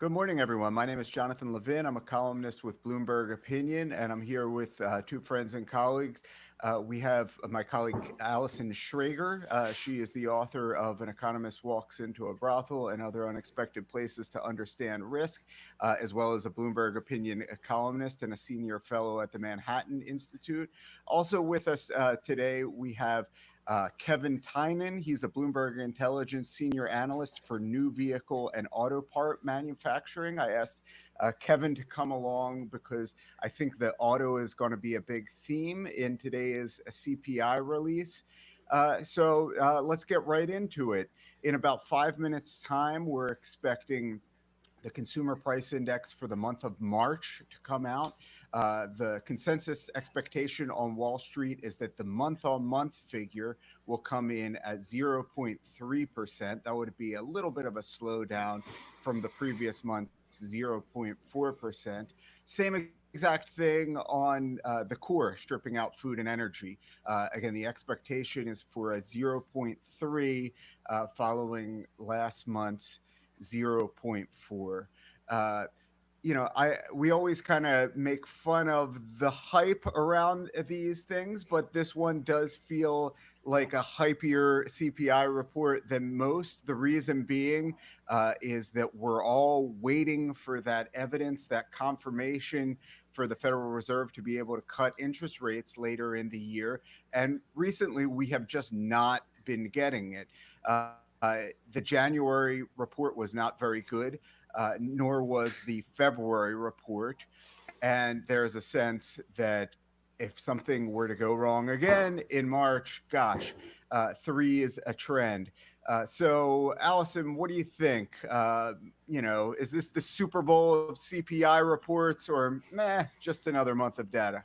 Good morning, everyone. My name is Jonathan Levin. I'm a columnist with Bloomberg Opinion, and I'm here with two friends and colleagues. We have my colleague Allison Schrager. She is the author of An Economist Walks into a Brothel and Other Unexpected Places to Understand Risk, as well as a Bloomberg Opinion columnist and a senior fellow at the Manhattan Institute. Also with us today, we have Kevin Tynan. He's a Bloomberg Intelligence senior analyst for new vehicle and auto part manufacturing. I asked Kevin to come along because I think that auto is going to be a big theme in today's CPI release. So let's get right into it. In about 5 minutes' time, we're expecting the consumer price index for the month of March to come out. The consensus expectation on Wall Street is that the month-on-month figure will come in at 0.3%. That would be a little bit of a slowdown from the previous month's 0.4%. Same exact thing on the core, stripping out food and energy. Again, the expectation is for a 0.3 following last month's 0.4. We always kind of make fun of the hype around these things, but this one does feel like a hypier CPI report than most. The reason being is that we're all waiting for that evidence, that confirmation for the Federal Reserve to be able to cut interest rates later in the year. And recently, we have just not been getting it. The January report was not very good, nor was the February report. And there's a sense that if something were to go wrong again in March, gosh, 3 is a trend. So, Allison, what do you think? Is this the Super Bowl of CPI reports, or just another month of data?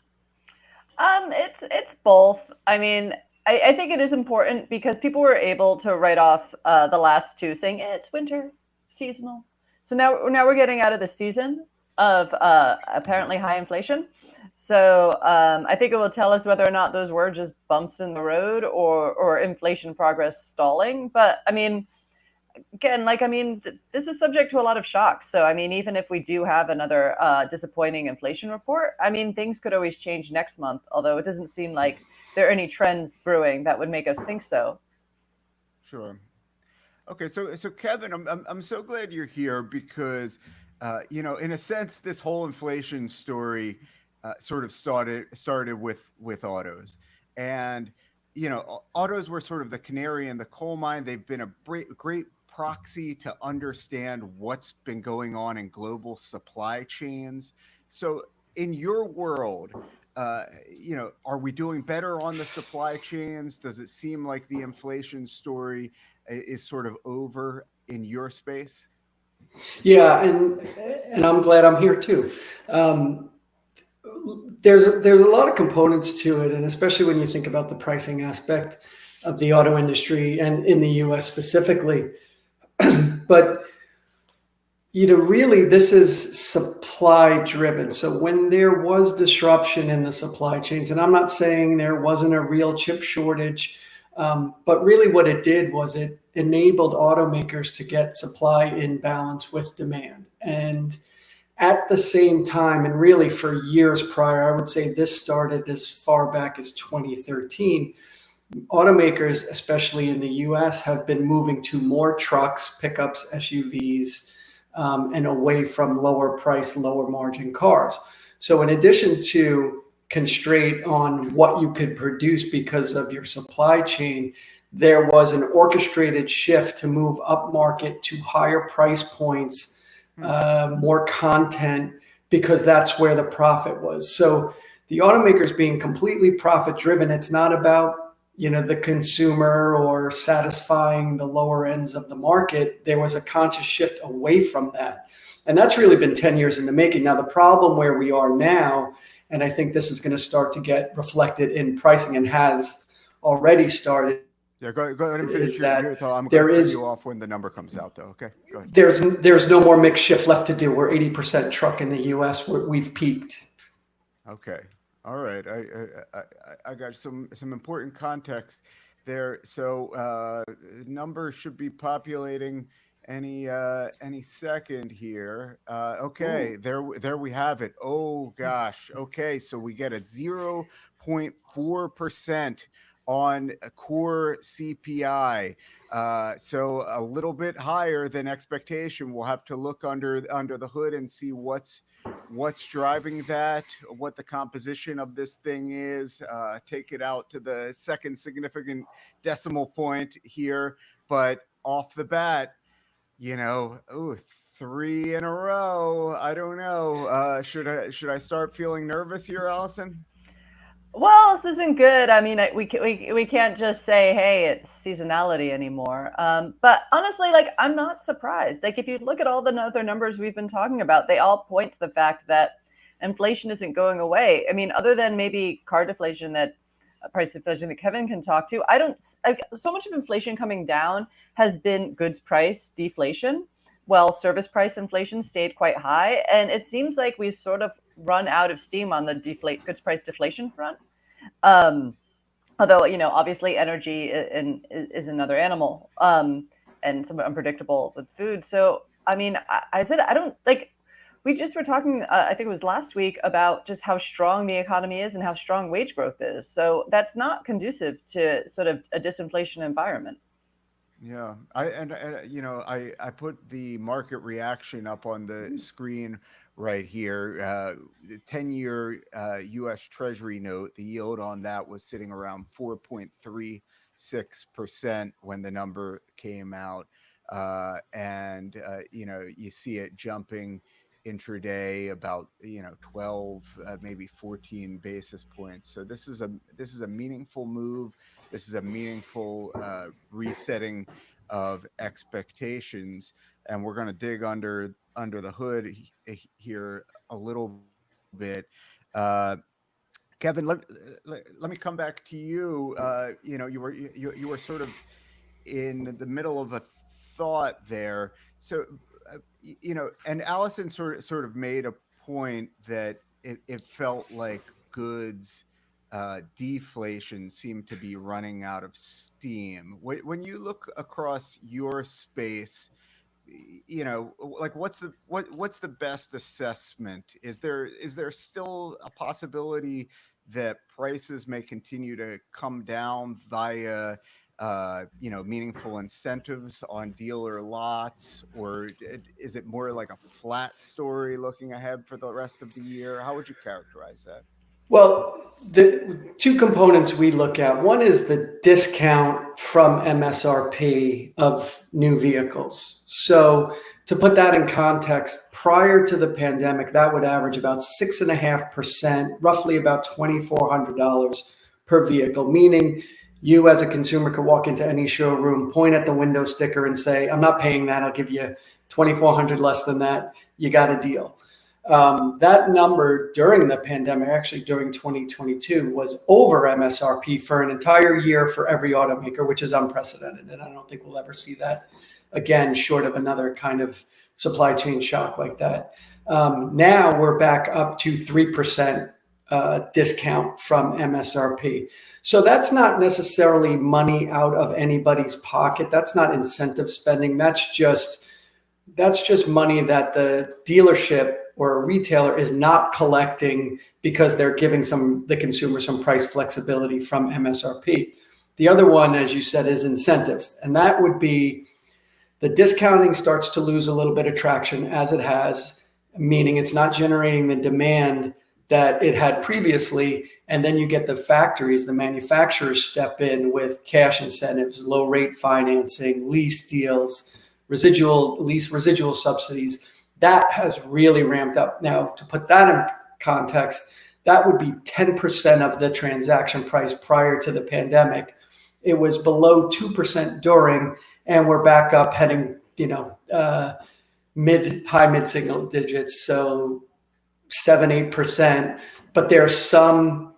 It's both. I mean, I think it is important because people were able to write off the last two, saying it's winter, seasonal. So now we're getting out of the season of apparently high inflation. So I think it will tell us whether or not those were just bumps in the road or inflation progress stalling. But I mean, again, this is subject to a lot of shocks. So, I mean, even if we do have another disappointing inflation report, I mean, things could always change next month, although it doesn't seem like there are any trends brewing that would make us think so. Sure. Okay, so Kevin, I'm so glad you're here because, in a sense, this whole inflation story sort of started with autos, and autos were sort of the canary in the coal mine. They've been a great proxy to understand what's been going on in global supply chains. So, in your world, are we doing better on the supply chains? Does it seem like the inflation story is sort of over in your space? Yeah, and I'm glad I'm here too. There's a lot of components to it, and especially when you think about the pricing aspect of the auto industry and in the U.S. specifically. But really, this is supply driven. So when there was disruption in the supply chains, and I'm not saying there wasn't a real chip shortage, but really what it did was it enabled automakers to get supply in balance with demand. And at the same time, and really for years prior, I would say this started as far back as 2013, automakers, especially in the US, have been moving to more trucks, pickups, SUVs, and away from lower price, lower margin cars. So in addition to constraint on what you could produce because of your supply chain, there was an orchestrated shift to move up market to higher price points, more content, because that's where the profit was. So the automakers being completely profit driven, it's not about the consumer or satisfying the lower ends of the market. There was a conscious shift away from that. And that's really been 10 years in the making. Now, the problem where we are now, and I think this is going to start to get reflected in pricing and has already started. Yeah, go ahead and finish your thought. I'm going to cut you off when the number comes out, though. Okay, go ahead. There's no more mix shift left to do. We're 80% truck in the U.S. We've peaked. Okay. All right, I got some important context there. So numbers should be populating any second here. Okay, there we have it. Oh gosh. Okay, so we get a 0.4% on a core CPI. So a little bit higher than expectation. We'll have to look under the hood and see what's driving that, what the composition of this thing is. Take it out to the second significant decimal point here, but off the bat, ooh, three in a row. I don't know. Should I start feeling nervous here, Allison? Well, this isn't good. I mean, we can't just say, "Hey, it's seasonality" anymore. But honestly, like, I'm not surprised. Like, if you look at all the other numbers we've been talking about, they all point to the fact that inflation isn't going away. I mean, other than maybe car deflation, that price deflation that Kevin can talk to, I don't. So much of inflation coming down has been goods price deflation, while service price inflation stayed quite high, and it seems like we've sort of run out of steam on the goods price deflation front. Um, Although, obviously energy is another animal, and somewhat unpredictable with food. So, I mean, I said, I don't like, we just were talking, I think it was last week, about just how strong the economy is and how strong wage growth is. So that's not conducive to sort of a disinflation environment. Yeah, I put the market reaction up on the screen right here. The 10-year U.S. Treasury note, the yield on that was sitting around 4.36% when the number came out, and you see it jumping intraday about 12, maybe 14 basis points. So this is a meaningful move. This is a meaningful resetting of expectations, and we're going to dig under the hood here a little bit. Uh, Kevin, let me come back to you. You were sort of in the middle of a thought there. So, and Allison sort of made a point that it felt like goods deflation seemed to be running out of steam. When you look across your space, like what's the best assessment? Is there still a possibility that prices may continue to come down via meaningful incentives on dealer lots, or is it more like a flat story looking ahead for the rest of the year? How would you characterize that? Well, the two components we look at, one is the discount from MSRP of new vehicles. So to put that in context, prior to the pandemic, that would average about 6.5%, roughly about $2,400 per vehicle, meaning you as a consumer could walk into any showroom, point at the window sticker and say, "I'm not paying that. I'll give you $2,400 less than that. You got a deal." That number during the pandemic, actually during 2022, was over MSRP for an entire year for every automaker, which is unprecedented. And I don't think we'll ever see that again, short of another kind of supply chain shock like that. Now we're back up to 3% discount from MSRP. So that's not necessarily money out of anybody's pocket. That's not incentive spending. That's just money that the dealership or a retailer is not collecting because they're giving the consumer some price flexibility from MSRP. The other one, as you said, is incentives. And that would be the discounting starts to lose a little bit of traction, as it has, meaning it's not generating the demand that it had previously. And then you get the factories, the manufacturers step in with cash incentives, low rate financing, lease deals, residual subsidies. That has really ramped up. Now, to put that in context, that would be 10% of the transaction price prior to the pandemic. It was below 2% during, and we're back up heading, high mid single digits. So 7-8%, but there's some,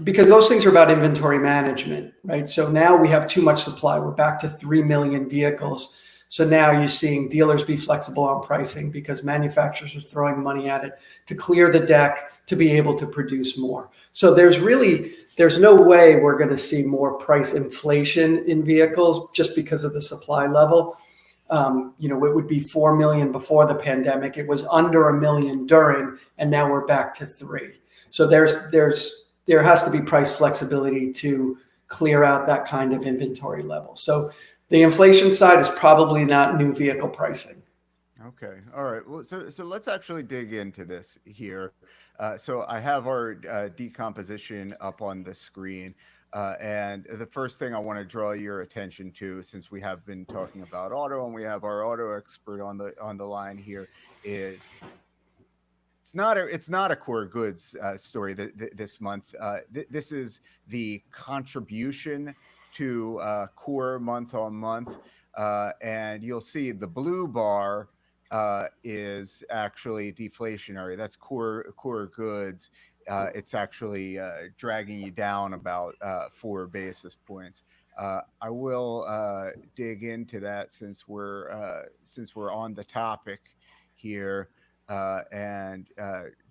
because those things are about inventory management, right? So now we have too much supply. We're back to 3 million vehicles. So now you're seeing dealers be flexible on pricing because manufacturers are throwing money at it to clear the deck to be able to produce more. So there's no way we're going to see more price inflation in vehicles just because of the supply level. It would be 4 million before the pandemic. It was under 1 million during, and now we're back to 3. So there has to be price flexibility to clear out that kind of inventory level. So the inflation side is probably not new vehicle pricing. Okay. All right. Well, so let's actually dig into this here. So I have our decomposition up on the screen. And the first thing I want to draw your attention to, since we have been talking about auto and we have our auto expert on the line here, is it's not a core goods story this month. This is the contribution to core month on month, and you'll see the blue bar is actually deflationary. That's core goods. It's actually dragging you down about 4 basis points. I will dig into that since we're on the topic here, and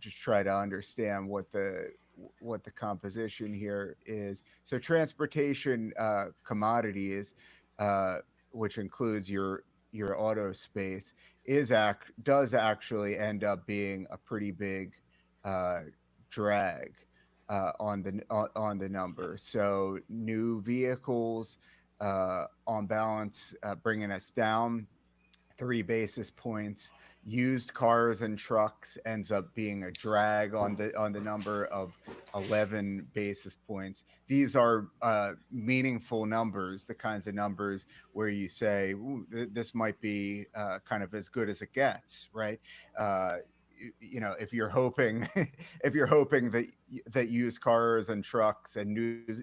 just try to understand what the composition here is. So transportation commodities, which includes your auto space, does actually end up being a pretty big drag on the number. So new vehicles on balance bringing us down 3 basis points. Used cars and trucks ends up being a drag on the number of 11 basis points. These are meaningful numbers, the kinds of numbers where you say this might be kind of as good as it gets, right? If you're hoping that used cars and trucks and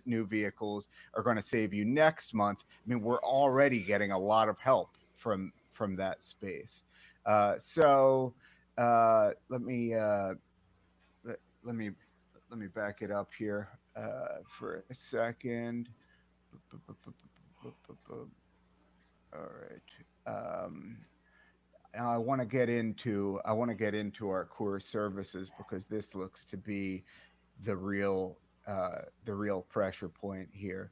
new vehicles are going to save you next month, I mean, we're already getting a lot of help from that space. So let me back it up here for a second. All right. I want to get into our core services, because this looks to be the real pressure point here.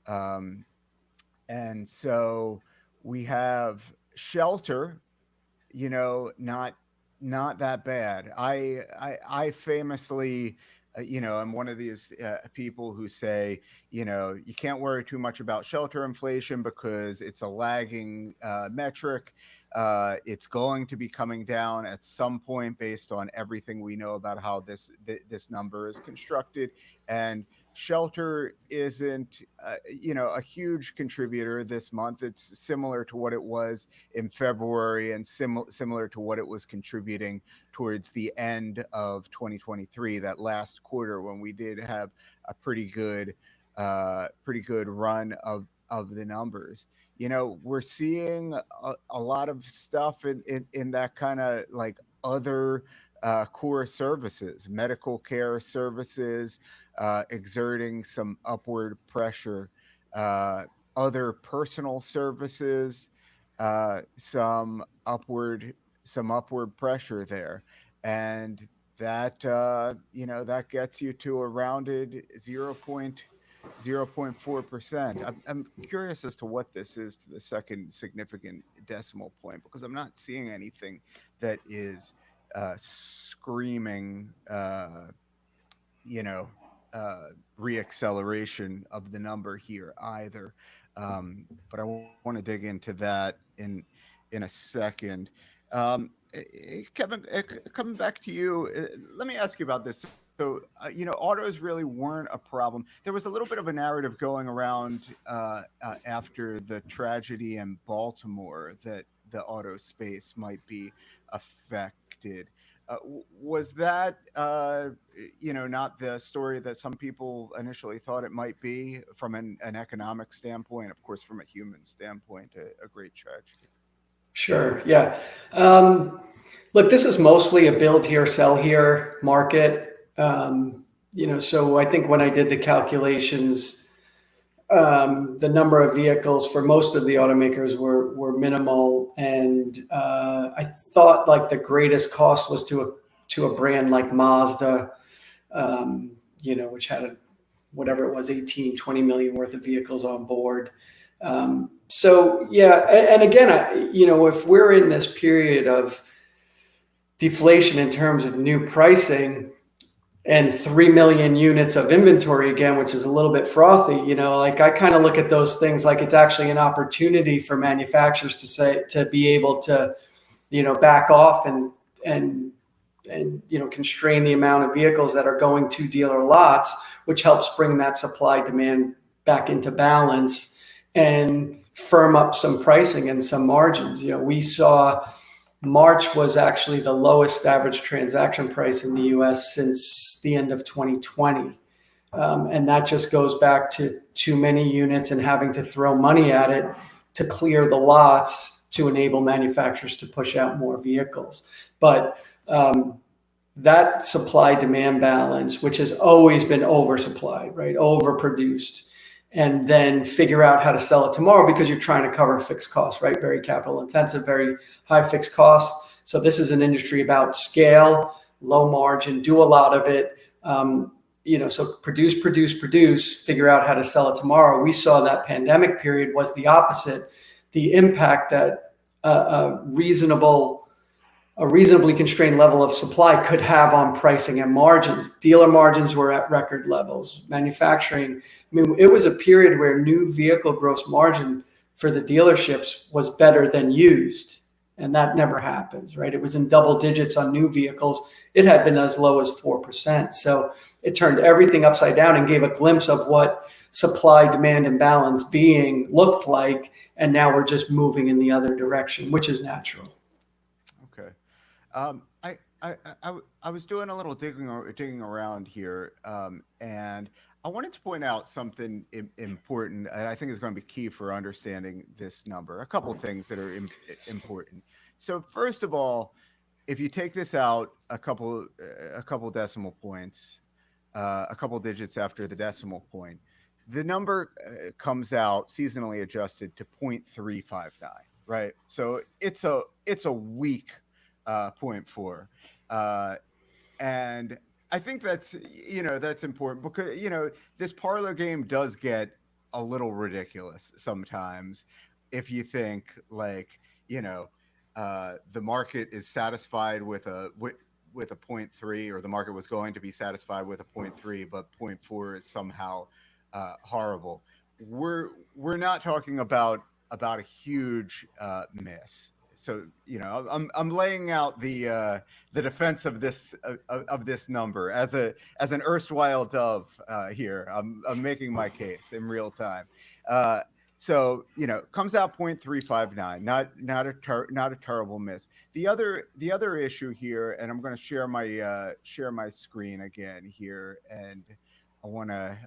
And so we have shelter, not that bad. I famously, I'm one of these people who say, you can't worry too much about shelter inflation because it's a lagging metric. It's going to be coming down at some point based on everything we know about how this number is constructed. And shelter isn't, a huge contributor this month. It's similar to what it was in February, and similar to what it was contributing towards the end of 2023, that last quarter when we did have a pretty good run of the numbers. We're seeing a lot of stuff in that kind of like other core services, medical care services, exerting some upward pressure, other personal services, some upward pressure there, and that that gets you to a rounded 0.4%. I'm curious as to what this is to the second significant decimal point, because I'm not seeing anything that is screaming, reacceleration of the number here either. But I want to dig into that in a second. Kevin, coming back to you, let me ask you about this. So, autos really weren't a problem. There was a little bit of a narrative going around after the tragedy in Baltimore that the auto space might be affected. Was that, not the story that some people initially thought it might be from an economic standpoint? Of course, from a human standpoint, a great tragedy. Sure. Yeah. Look, this is mostly a build here, sell here market. So I think when I did the calculations, the number of vehicles for most of the automakers were minimal, and I thought like the greatest cost was to a brand like Mazda, which had whatever it was, 18, 20 million worth of vehicles on board. So yeah, and again, if we're in this period of deflation in terms of new pricing and 3 million units of inventory again, which is a little bit frothy, like I kind of look at those things like it's actually an opportunity for manufacturers to be able to, back off and constrain the amount of vehicles that are going to dealer lots, which helps bring that supply demand back into balance and firm up some pricing and some margins. We saw March was actually the lowest average transaction price in the US since the end of 2020. And that just goes back to too many units and having to throw money at it to clear the lots to enable manufacturers to push out more vehicles. But that supply demand balance, which has always been oversupplied, right, overproduced, and then figure out how to sell it tomorrow because you're trying to cover fixed costs, right? Very capital intensive, very high fixed costs. So this is an industry about scale, low margin, do a lot of it. So produce, figure out how to sell it tomorrow. We saw that pandemic period was the opposite. The impact that a reasonably constrained level of supply could have on pricing and margins. Dealer margins were at record levels. Manufacturing, it was a period where new vehicle gross margin for the dealerships was better than used. And that never happens, right? It was in double digits on new vehicles. It had been as low as 4%. So it turned everything upside down and gave a glimpse of what supply, demand, and balance being looked like. And now we're just moving in the other direction, which is natural. Okay. I was doing a little digging around here, and I wanted to point out something important, and I think is going to be key for understanding this number. A couple of things that are important. So first of all, if you take this out a couple decimal points, a couple digits after the decimal point, the number comes out seasonally adjusted to 0.359, right? So it's a weak 0.4, and I think that's important because this parlor game does get a little ridiculous sometimes if you think like the market is satisfied with a 0.3, or the market was going to be satisfied with a 0.3, but 0.4 is somehow horrible. We're not talking about a huge miss. So I'm laying out the defense of this number as an erstwhile dove here. I'm making my case in real time. So comes out 0.359, not a terrible miss. The other issue here, and I'm going to share my screen again here, and I want to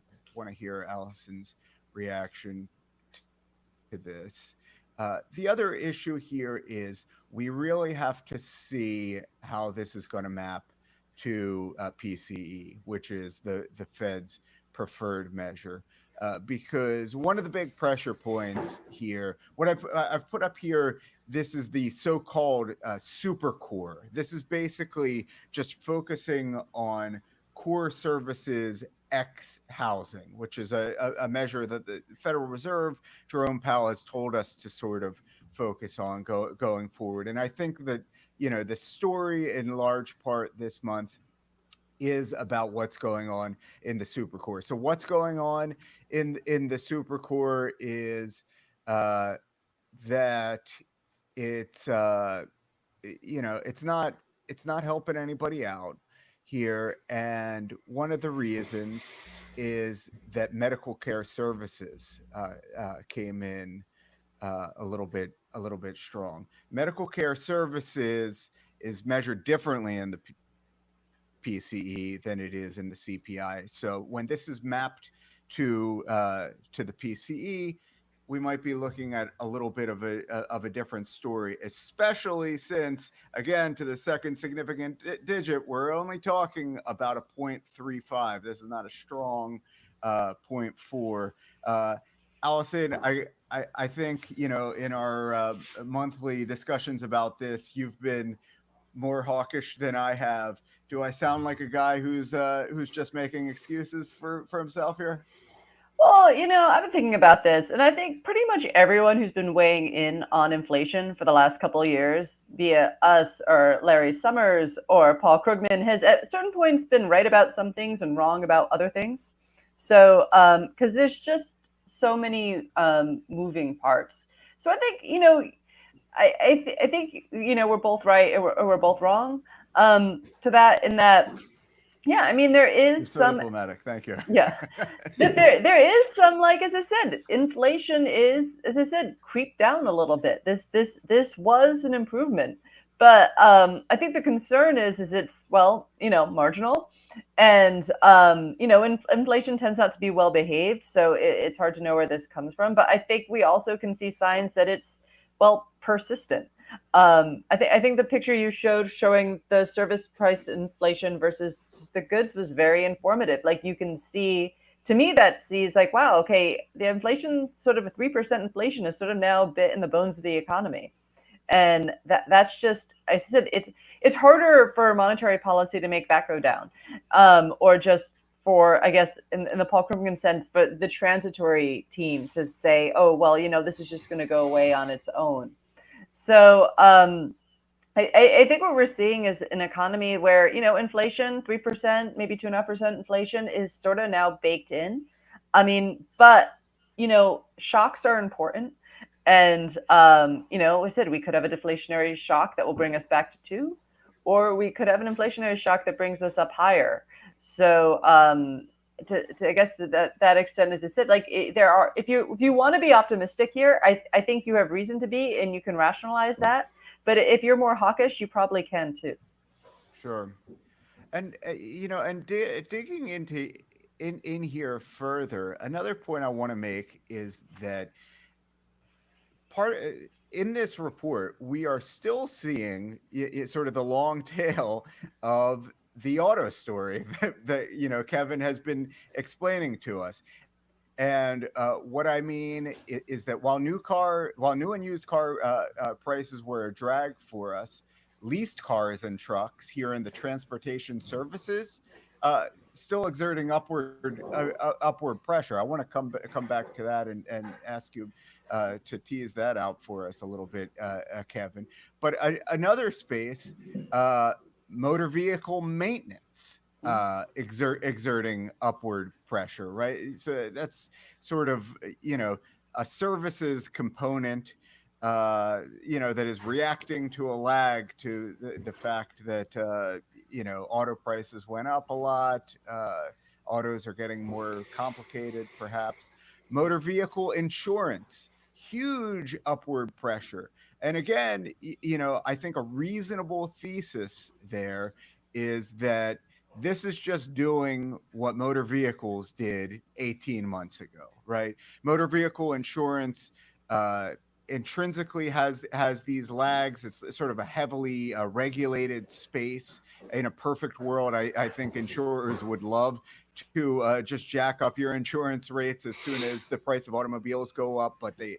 hear Allison's reaction to this. The other issue here is we really have to see how this is going to map to PCE, which is the Fed's preferred measure. Because one of the big pressure points here, what I've put up here, this is the so-called super core. This is basically just focusing on core services X housing, which is a measure that the Federal Reserve, Jerome Powell, has told us to sort of focus on going forward. And I think that, the story in large part this month is about what's going on in the supercore. So what's going on in the supercore is that it's it's not helping anybody out here, and one of the reasons is that medical care services came in a little bit strong. Medical care services is measured differently in the PCE than it is in the CPI. So when this is mapped to the PCE, we might be looking at a little bit of a different story, especially since, again, to the second significant digit, we're only talking about a 0.35. This is not a strong 0.4. Allison, I think in our monthly discussions about this, you've been more hawkish than I have. Do I sound like a guy who's just making excuses for himself here? Well, I've been thinking about this, and I think pretty much everyone who's been weighing in on inflation for the last couple of years, be it us or Larry Summers or Paul Krugman, has at certain points been right about some things and wrong about other things. So, because there's just so many moving parts. So I think, I think, we're both right or we're both wrong to that, in that, yeah, I mean, there You're is so some, diplomatic. Thank you. yeah, that there is some, like, as I said, inflation is, as I said, creeped down a little bit. This was an improvement, but I think the concern is it's, well, marginal, and inflation tends not to be well behaved, so it's hard to know where this comes from. But I think we also can see signs that it's, well, persistent. I think the picture you showed showing the service price inflation versus just the goods was very informative. Like, you can see, to me, that sees like, wow, okay, the inflation, sort of a 3% inflation, is sort of now bit in the bones of the economy. And that's just, I said, it's harder for monetary policy to make that go down, or just for, I guess, in the Paul Krugman sense, for the transitory team to say, oh, well, this is just going to go away on its own. So I think what we're seeing is an economy where, inflation, 3%, maybe 2.5% inflation is sort of now baked in. I mean, but, shocks are important. And, we said we could have a deflationary shock that will bring us back to 2, or we could have an inflationary shock that brings us up higher. So, to I guess to that extent, as I said, like, there are, if you want to be optimistic here, I think you have reason to be, and you can rationalize that. But if you're more hawkish, you probably can too. Sure. And digging into in here further, another point I want to make is that in this report, we are still seeing sort of the long tail of the auto story that Kevin has been explaining to us. And what I mean is that while new and used car prices were a drag for us, leased cars and trucks here in the transportation services still exerting upward pressure. I want to come back to that and ask you to tease that out for us a little bit, Kevin. But another space, motor vehicle maintenance. Exerting upward pressure, right? So that's sort of a services component that is reacting to a lag to the fact that auto prices went up a lot. Autos are getting more complicated, perhaps. Motor vehicle insurance, huge upward pressure. And again, I think a reasonable thesis there is that this is just doing what motor vehicles did 18 months ago, right? Motor vehicle insurance intrinsically has these lags. It's sort of a heavily regulated space. In a perfect world, I think insurers would love to just jack up your insurance rates as soon as the price of automobiles go up, but they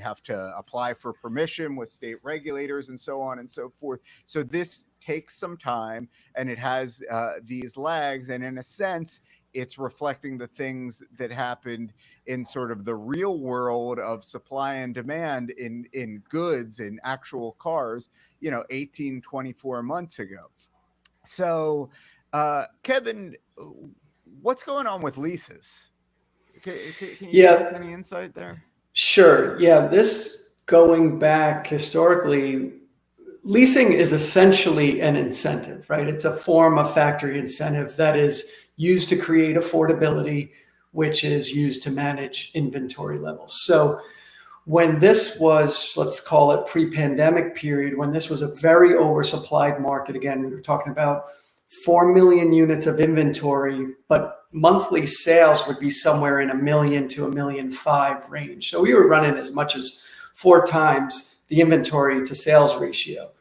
have to apply for permission with state regulators and so on and so forth. So this takes some time, and it has these lags, and in a sense, it's reflecting the things that happened in sort of the real world of supply and demand in goods, in actual cars, 18, 24 months ago. So, Kevin, what's going on with leases? Can you give us any insight there? Sure. Yeah. This, going back historically, leasing is essentially an incentive, right? It's a form of factory incentive that is used to create affordability, which is used to manage inventory levels. So when this was, let's call it pre-pandemic period, when this was a very oversupplied market, again, we were talking about 4 million units of inventory, but monthly sales would be somewhere in $1 million to $1.5 million range. So we were running as much as 4 times the inventory to sales ratio.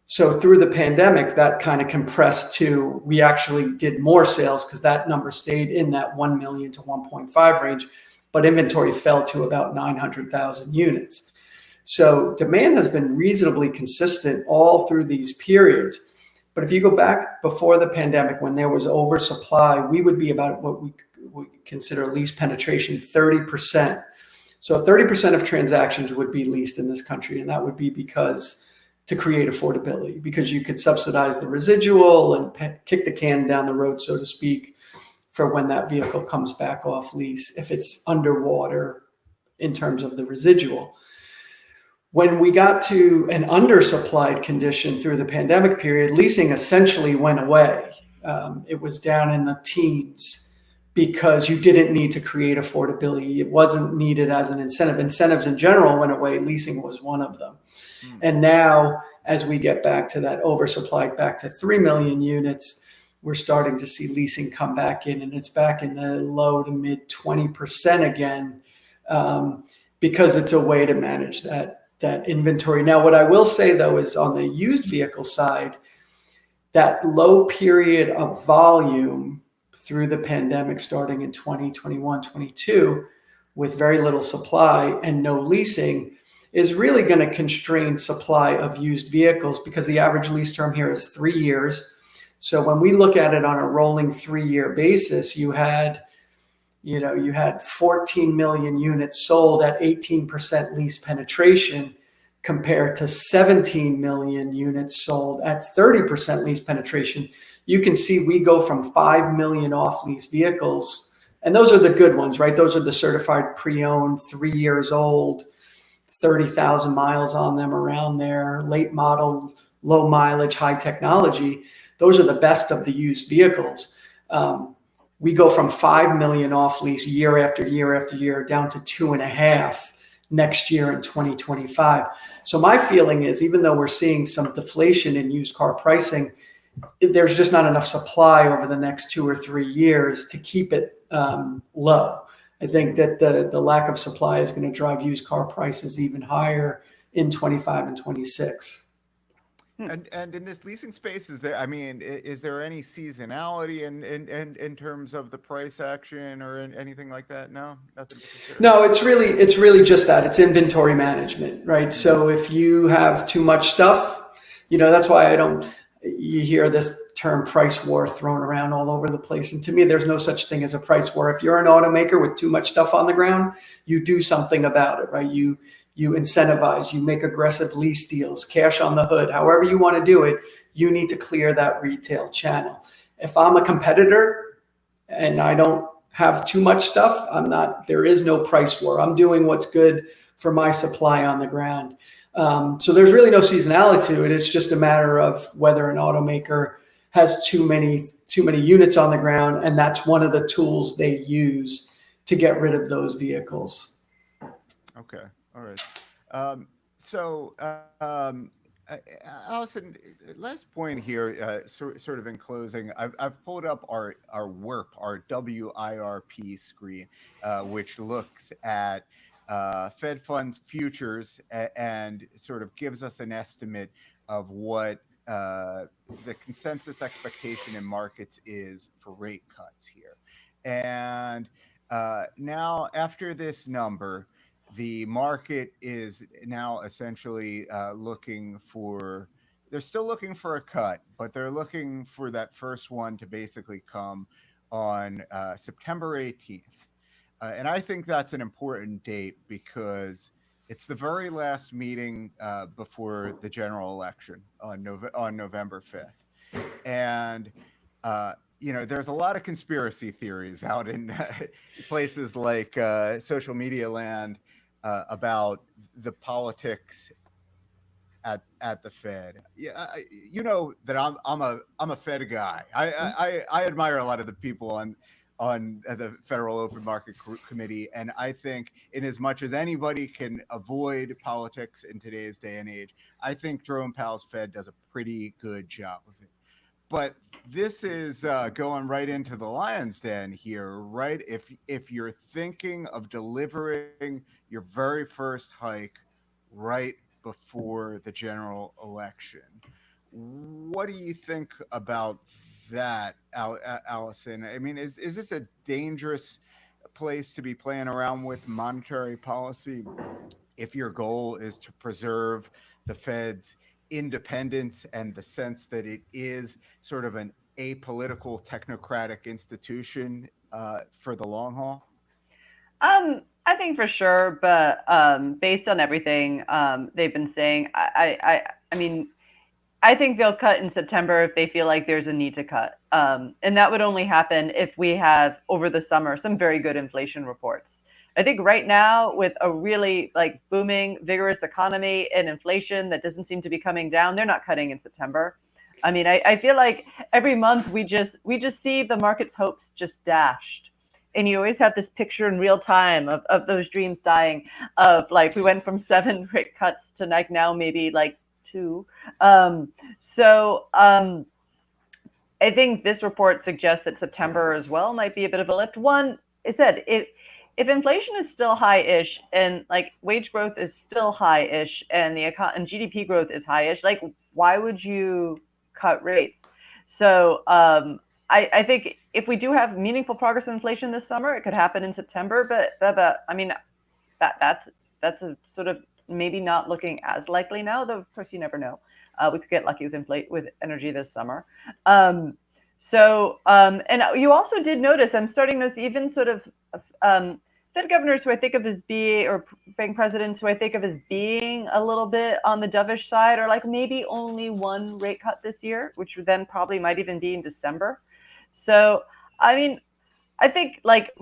So through the pandemic, that kind of compressed to, we actually did more sales because that number stayed in that 1 million to 1.5 range, but inventory fell to about 900,000 units. So demand has been reasonably consistent all through these periods. But if you go back before the pandemic, when there was oversupply, we would be about what we we consider lease penetration 30%. So 30% of transactions would be leased in this country, and that would be because to create affordability, because you could subsidize the residual and kick the can down the road, so to speak, for when that vehicle comes back off lease, if it's underwater in terms of the residual. When we got to an undersupplied condition through the pandemic period, leasing essentially went away. It was down in the teens because you didn't need to create affordability. It wasn't needed as an incentive. Incentives in general went away. Leasing was one of them. And now, as we get back to that oversupplied, back to 3 million units, we're starting to see leasing come back in, and it's back in the low to mid 20% again, because it's a way to manage that inventory. Now, what I will say though is on the used vehicle side, that low period of volume through the pandemic starting in 2021, 22, with very little supply and no leasing, is really going to constrain supply of used vehicles, because the average lease term here is 3 years. So when we look at it on a rolling 3-year basis, you had 14 million units sold at 18% lease penetration, compared to 17 million units sold at 30% lease penetration. You can see we go from 5 million off-lease vehicles, and those are the good ones, right? Those are the certified pre-owned, 3 years old, 30,000 miles on them, around there, late model, low mileage, high technology. Those are the best of the used vehicles. We go from 5 million off-lease year after year after year down to 2.5 next year in 2025. So my feeling is, even though we're seeing some deflation in used car pricing, there's just not enough supply over the next 2 or 3 years to keep it low. I think that the lack of supply is going to drive used car prices even higher in 25 and 26. And in this leasing space, is there any seasonality in terms of the price action or anything like that? No, nothing to consider. No, it's really just that. It's inventory management, right? So if you have too much stuff, that's why you hear this term price war thrown around all over the place. And to me, there's no such thing as a price war. If you're an automaker with too much stuff on the ground, you do something about it, right? You incentivize, you make aggressive lease deals, cash on the hood, however you want to do it, you need to clear that retail channel. If I'm a competitor and I don't have too much stuff, there is no price war. I'm doing what's good for my supply on the ground. So there's really no seasonality to it. It's just a matter of whether an automaker has too many units on the ground, and that's one of the tools they use to get rid of those vehicles. Okay. All right. Allison, last point here, sort of in closing, I've pulled up our WIRP screen, which looks at Fed funds futures and sort of gives us an estimate of what the consensus expectation in markets is for rate cuts here. And now, after this number, the market is now essentially they're still looking for a cut, but they're looking for that first one to basically come on September 18th. And I think that's an important date because it's the very last meeting before the general election on November 5th. And there's a lot of conspiracy theories out in places like social media land about the politics at the Fed. Yeah, that I'm a Fed guy. I admire a lot of the people on the Federal Open Market Committee, and I think in as much as anybody can avoid politics in today's day and age, I think Jerome Powell's Fed does a pretty good job of it. But this is going right into the lion's den here, right? If you're thinking of delivering your very first hike right before the general election, what do you think about that, Allison? I mean, is this a dangerous place to be playing around with monetary policy if your goal is to preserve the Fed's independence and the sense that it is sort of an apolitical technocratic institution for the long haul? I think for sure, but based on everything they've been saying, I mean, I think they'll cut in September if they feel like there's a need to cut. And that would only happen if we have over the summer some very good inflation reports. I think right now with a really like booming, vigorous economy and inflation that doesn't seem to be coming down, they're not cutting in September. I mean, I feel like every month we just see the market's hopes just dashed. And you always have this picture in real time of those dreams dying of like we went from 7 rate cuts to like now maybe like 2. um, so I think this report suggests that September as well might be a bit of a lift. One, I said if inflation is still high-ish and like wage growth is still high-ish and and GDP growth is high-ish, like why would you cut rates? So I think if we do have meaningful progress in inflation this summer, it could happen in September. But I mean that's a sort of maybe not looking as likely now, though of course you never know. We could get lucky with energy this summer. Um, and you also did notice, I'm starting to see even sort of Fed governors who I think of as being, or bank presidents who I think of as being a little bit on the dovish side, or like maybe only 1 rate cut this year, which then probably might even be in December. So, I mean, I think like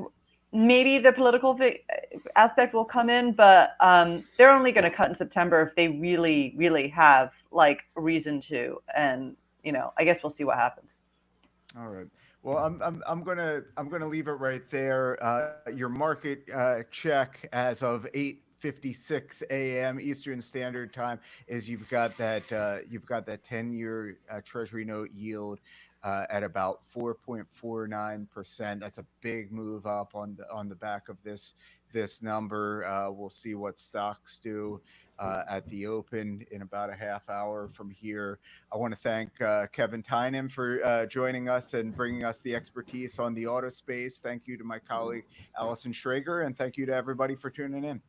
maybe the political aspect will come in, but they're only going to cut in September if they really, really have like a reason to. And I guess we'll see what happens. All right. Well, I'm gonna leave it right there. Your market check as of 8:56 a.m. Eastern Standard Time is you've got that 10-year Treasury note yield at about 4.49%. That's a big move up on the back of this number. We'll see what stocks do at the open in about a half hour from here. I want to thank Kevin Tynan for joining us and bringing us the expertise on the auto space. Thank you to my colleague Allison Schrager, and thank you to everybody for tuning in.